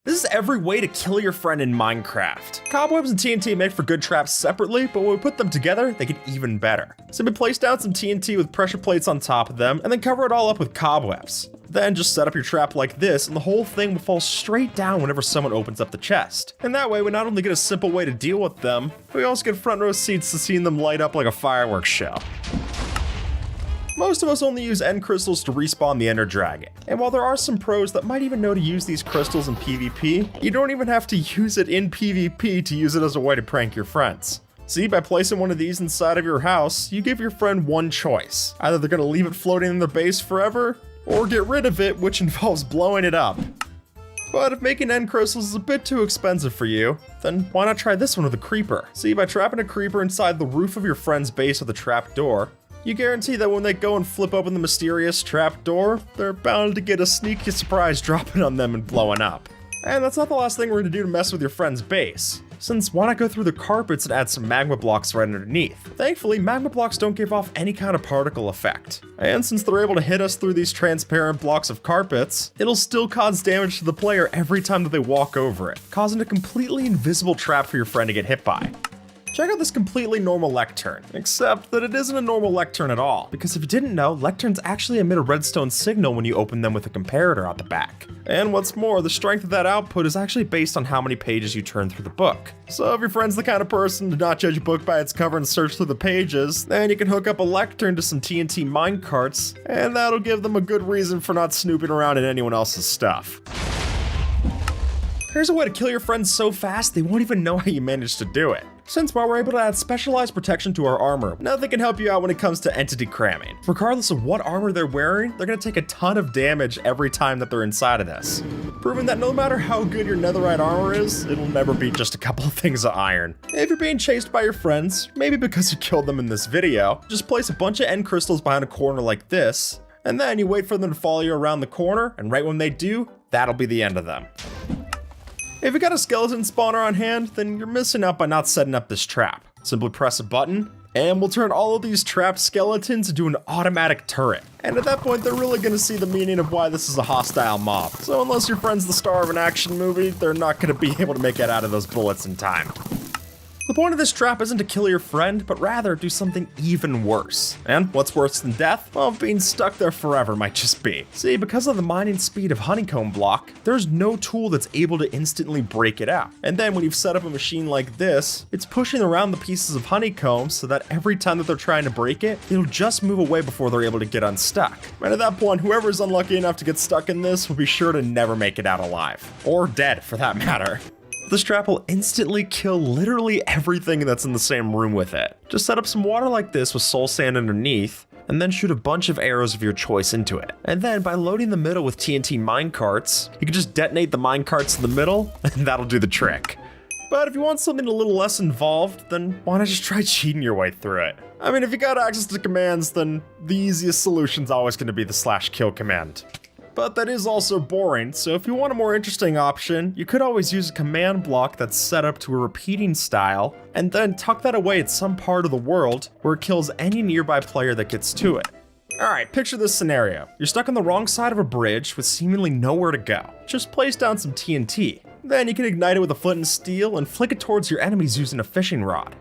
This is every way to kill your friend in Minecraft. Cobwebs and TNT make for good traps separately, but when we put them together, they get even better. Simply place down some TNT with pressure plates on top of them, and then cover it all up with cobwebs. Then just set up your trap like this, and the whole thing will fall straight down whenever someone opens up the chest. And that way, we not only get a simple way to deal with them, but we also get front row seats to seeing them light up like a fireworks show. Most of us only use end crystals to respawn the Ender Dragon, and while there are some pros that might even know to use these crystals in PvP, you don't even have to use it in PvP to use it as a way to prank your friends. See, by placing one of these inside of your house, you give your friend one choice. Either they're going to leave it floating in their base forever, or get rid of it, which involves blowing it up. But if making end crystals is a bit too expensive for you, then why not try this one with a creeper? See, by trapping a creeper inside the roof of your friend's base with a trap door, you guarantee that when they go and flip open the mysterious trap door, they're bound to get a sneaky surprise dropping on them and blowing up. And that's not the last thing we're going to do to mess with your friend's base, since why not go through the carpets and add some magma blocks right underneath? Thankfully, magma blocks don't give off any kind of particle effect. And since they're able to hit us through these transparent blocks of carpets, it'll still cause damage to the player every time that they walk over it, causing a completely invisible trap for your friend to get hit by. Check out this completely normal lectern, except that it isn't a normal lectern at all, because if you didn't know, lecterns actually emit a redstone signal when you open them with a comparator out the back. And what's more, the strength of that output is actually based on how many pages you turn through the book. So if your friend's the kind of person to not judge a book by its cover and search through the pages, then you can hook up a lectern to some TNT minecarts, and that'll give them a good reason for not snooping around in anyone else's stuff. Here's a way to kill your friends so fast they won't even know how you managed to do it. Since while we're able to add specialized protection to our armor, nothing can help you out when it comes to entity cramming. Regardless of what armor they're wearing, they're going to take a ton of damage every time that they're inside of this, proving that no matter how good your netherite armor is, it'll never beat just a couple of things of iron. If you're being chased by your friends, maybe because you killed them in this video, just place a bunch of end crystals behind a corner like this, and then you wait for them to follow you around the corner, and right when they do, that'll be the end of them. If you got a skeleton spawner on hand, then you're missing out by not setting up this trap. Simply press a button, and we'll turn all of these trapped skeletons into an automatic turret. And at that point, they're really gonna see the meaning of why this is a hostile mob. So unless your friend's the star of an action movie, they're not gonna be able to make it out of those bullets in time. The point of this trap isn't to kill your friend, but rather do something even worse. And what's worse than death? Well, being stuck there forever might just be. See, because of the mining speed of Honeycomb Block, there's no tool that's able to instantly break it out. And then when you've set up a machine like this, it's pushing around the pieces of honeycomb so that every time that they're trying to break it, it'll just move away before they're able to get unstuck. And at that point, whoever's unlucky enough to get stuck in this will be sure to never make it out alive. Or dead, for that matter. This trap will instantly kill literally everything that's in the same room with it. Just set up some water like this with soul sand underneath, and then shoot a bunch of arrows of your choice into it. And then by loading the middle with TNT minecarts, you can just detonate the minecarts in the middle, and that'll do the trick. But if you want something a little less involved, then why not just try cheating your way through it? I mean, if you got access to commands, then the easiest solution's always going to be the /kill command. But that is also boring, so if you want a more interesting option, you could always use a command block that's set up to a repeating style, and then tuck that away at some part of the world where it kills any nearby player that gets to it. Alright, picture this scenario. You're stuck on the wrong side of a bridge with seemingly nowhere to go. Just place down some TNT. Then you can ignite it with a flint and steel and flick it towards your enemies using a fishing rod.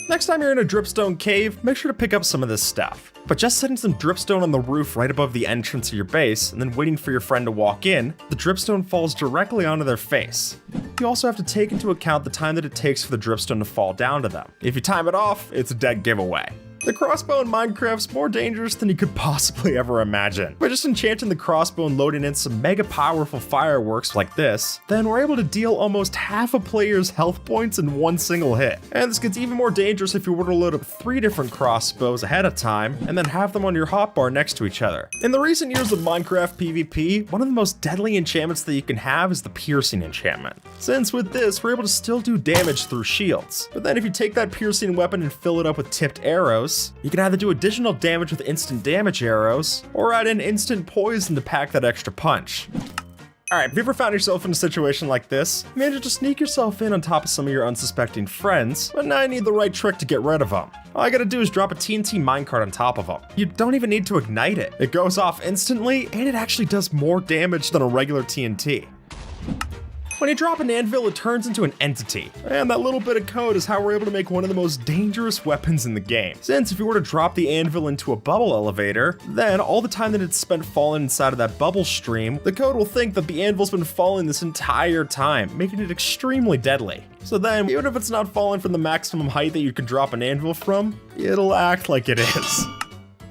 Next time you're in a dripstone cave, make sure to pick up some of this stuff. But just setting some dripstone on the roof right above the entrance of your base, and then waiting for your friend to walk in, the dripstone falls directly onto their face. You also have to take into account the time that it takes for the dripstone to fall down to them. If you time it off, it's a dead giveaway. The crossbow in Minecraft's more dangerous than you could possibly ever imagine. By just enchanting the crossbow and loading in some mega powerful fireworks like this, then we're able to deal almost half a player's health points in one single hit. And this gets even more dangerous if you were to load up 3 different crossbows ahead of time, and then have them on your hotbar next to each other. In the recent years of Minecraft PvP, one of the most deadly enchantments that you can have is the piercing enchantment. Since with this, we're able to still do damage through shields. But then if you take that piercing weapon and fill it up with tipped arrows, you can either do additional damage with instant damage arrows, or add in instant poison to pack that extra punch. Alright, have you ever found yourself in a situation like this? You managed to sneak yourself in on top of some of your unsuspecting friends, but now you need the right trick to get rid of them. All you gotta do is drop a TNT minecart on top of them. You don't even need to ignite it. It goes off instantly, and it actually does more damage than a regular TNT. When you drop an anvil, it turns into an entity, and that little bit of code is how we're able to make one of the most dangerous weapons in the game. Since if you were to drop the anvil into a bubble elevator, then all the time that it's spent falling inside of that bubble stream, the code will think that the anvil's been falling this entire time, making it extremely deadly. So then, even if it's not falling from the maximum height that you can drop an anvil from, it'll act like it is.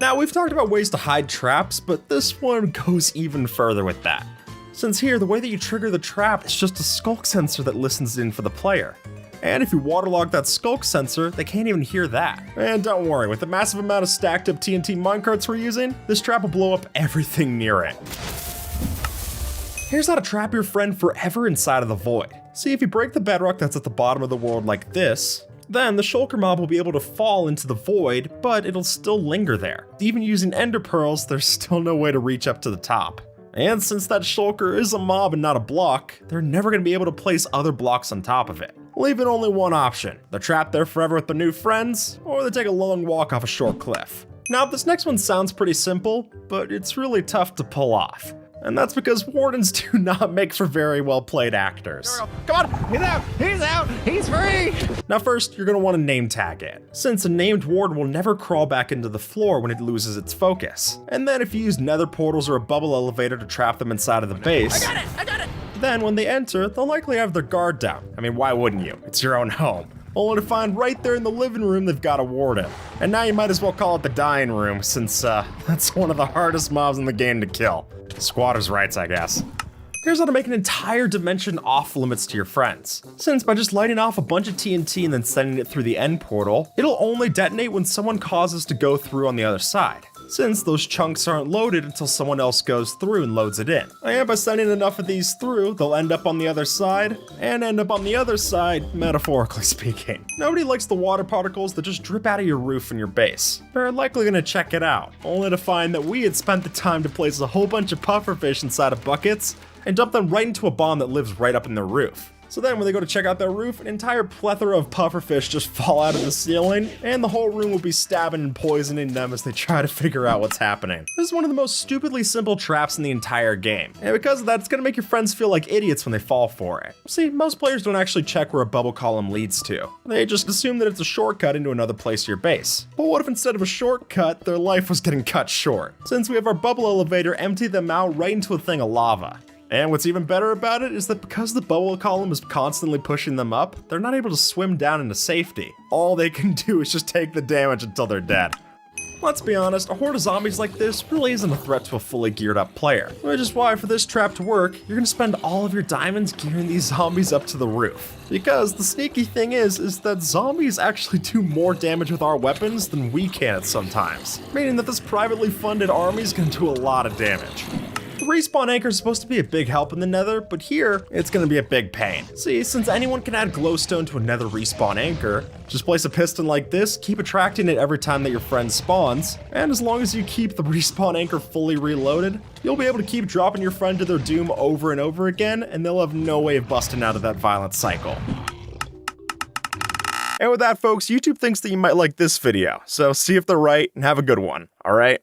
Now, we've talked about ways to hide traps, but this one goes even further with that. Since here, the way that you trigger the trap is just a skulk sensor that listens in for the player. And if you waterlog that skulk sensor, they can't even hear that. And don't worry, with the massive amount of stacked up TNT minecarts we're using, this trap will blow up everything near it. Here's how to trap your friend forever inside of the void. See, if you break the bedrock that's at the bottom of the world like this, then the shulker mob will be able to fall into the void, but it'll still linger there. Even using ender pearls, there's still no way to reach up to the top. And since that shulker is a mob and not a block, they're never going to be able to place other blocks on top of it, leaving only one option. They're trapped there forever with their new friends, or they take a long walk off a short cliff. Now, this next one sounds pretty simple, but it's really tough to pull off. And that's because wardens do not make for very well played actors. Come on, he's out, he's free! Now first, you're gonna want to name tag it, since a named ward will never crawl back into the floor when it loses its focus. And then if you use nether portals or a bubble elevator to trap them inside of the base, I got it! then when they enter, they'll likely have their guard down. I mean, why wouldn't you? It's your own home. Only to find right there in the living room they've got a warden. And now you might as well call it the dying room, since that's one of the hardest mobs in the game to kill. Squatter's rights, I guess. Here's how to make an entire dimension off limits to your friends. Since by just lighting off a bunch of TNT and then sending it through the end portal, it'll only detonate when someone causes to go through on the other side, since those chunks aren't loaded until someone else goes through and loads it in. And by sending enough of these through, they'll end up on the other side, and end up on the other side, metaphorically speaking. Nobody likes the water particles that just drip out of your roof and your base. They're likely gonna check it out, only to find that we had spent the time to place a whole bunch of pufferfish inside of buckets, and dump them right into a bomb that lives right up in their roof. So then when they go to check out their roof, an entire plethora of pufferfish just fall out of the ceiling, and the whole room will be stabbing and poisoning them as they try to figure out what's happening. This is one of the most stupidly simple traps in the entire game, and because of that, it's gonna make your friends feel like idiots when they fall for it. See, most players don't actually check where a bubble column leads to. They just assume that it's a shortcut into another place of your base. But what if instead of a shortcut, their life was getting cut short? Since we have our bubble elevator empty them out right into a thing of lava. And what's even better about it is that because the bubble column is constantly pushing them up, they're not able to swim down into safety. All they can do is just take the damage until they're dead. Let's be honest, a horde of zombies like this really isn't a threat to a fully geared up player. Which is why for this trap to work, you're gonna spend all of your diamonds gearing these zombies up to the roof. Because the sneaky thing is that zombies actually do more damage with our weapons than we can at sometimes. Meaning that this privately funded army is gonna do a lot of damage. The respawn anchor is supposed to be a big help in the nether, but here, it's gonna be a big pain. See, since anyone can add glowstone to a nether respawn anchor, just place a piston like this, keep attracting it every time that your friend spawns, and as long as you keep the respawn anchor fully reloaded, you'll be able to keep dropping your friend to their doom over and over again, and they'll have no way of busting out of that violent cycle. And with that, folks, YouTube thinks that you might like this video, so see if they're right and have a good one, alright?